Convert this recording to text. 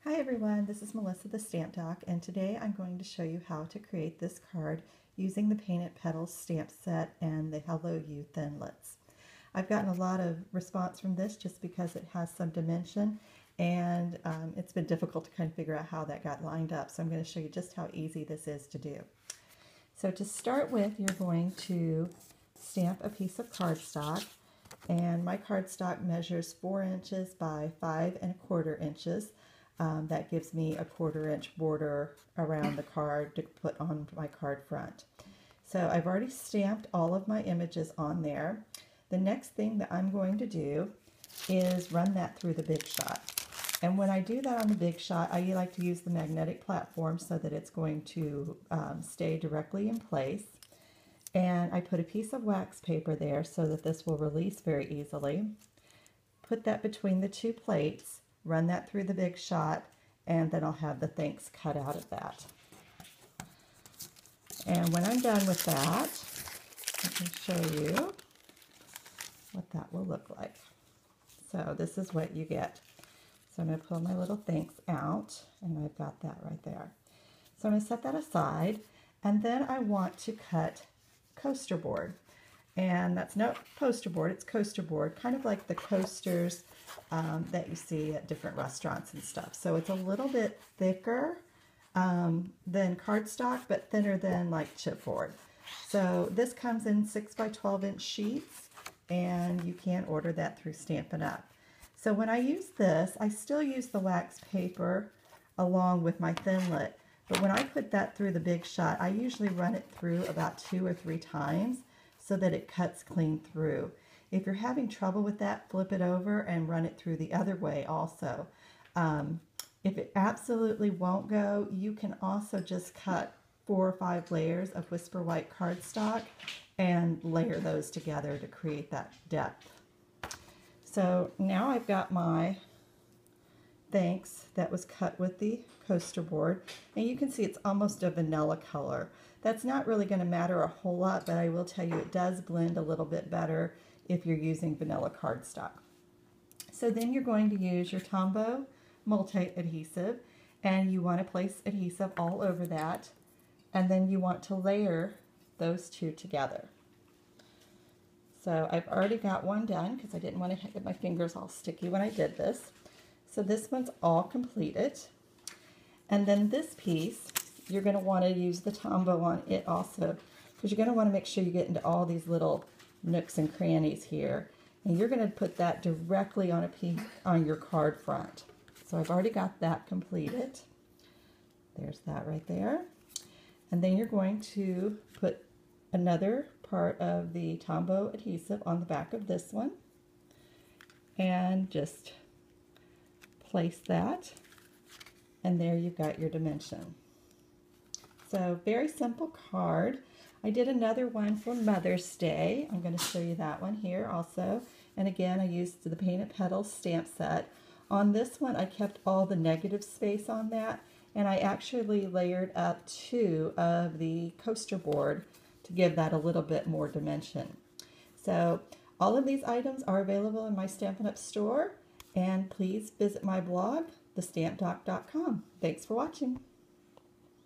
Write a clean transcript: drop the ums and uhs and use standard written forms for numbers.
Hi everyone, this is Melissa the Stamp Doc, and today I'm going to show you how to create this card using the Painted Petals stamp set and the Hello You Thinlits. I've gotten a lot of response from this just because it has some dimension, and it's been difficult to kind of figure out how that got lined up, so I'm going to show you just how easy this is to do. So to start with, you're going to stamp a piece of cardstock, and my cardstock measures 4 inches by 5¼ inches. That gives me a 1/4 inch border around the card to put on my card front. So I've already stamped all of my images on there. The next thing that I'm going to do is run that through the Big Shot. And when I do that on the Big Shot, I like to use the magnetic platform so that it's going to stay directly in place. And I put a piece of wax paper there so that this will release very easily. Put that between the two plates. Run that through the Big Shot, and then I'll have the thanks cut out of that. And when I'm done with that, let me show you what that will look like. So this is what you get. So I'm going to pull my little thanks out, and I've got that right there. So I'm going to set that aside, and then I want to cut coaster board. And that's not poster board, it's coaster board, kind of like the coasters that you see at different restaurants and stuff. So it's a little bit thicker than cardstock, but thinner than like chipboard. So this comes in 6 by 12 inch sheets, and you can order that through Stampin' Up. So when I use this, I still use the wax paper along with my Thinlit, but when I put that through the Big Shot, I usually run it through about 2 or 3 times so that it cuts clean through. If you're having trouble with that, flip it over and run it through the other way also. If it absolutely won't go, you can also just cut 4 or 5 layers of Whisper White cardstock and layer those together to create that depth. So now I've got my thanks that was cut with the coaster board, and you can see it's almost a vanilla color. That's not really going to matter a whole lot, but I will tell you it does blend a little bit better if you're using vanilla cardstock. So then you're going to use your Tombow multi-adhesive, and you want to place adhesive all over that, and then you want to layer those two together. So I've already got one done because I didn't want to get my fingers all sticky when I did this. So this one's all completed. And then this piece, you're going to want to use the Tombow on it also, because you're going to want to make sure you get into all these little nooks and crannies here. And you're going to put that directly on a piece on your card front. So I've already got that completed. There's that right there. And then you're going to put another part of the Tombow adhesive on the back of this one. And just place that. And there you've got your dimension. So very simple card. I did another one for Mother's Day. I'm going to show you that one here also. And again, I used the Painted Petals stamp set. On this one, I kept all the negative space on that, and I actually layered up 2 of the coaster board to give that a little bit more dimension. So all of these items are available in my Stampin' Up! Store, and please visit my blog, thestampdoc.com. Thanks for watching.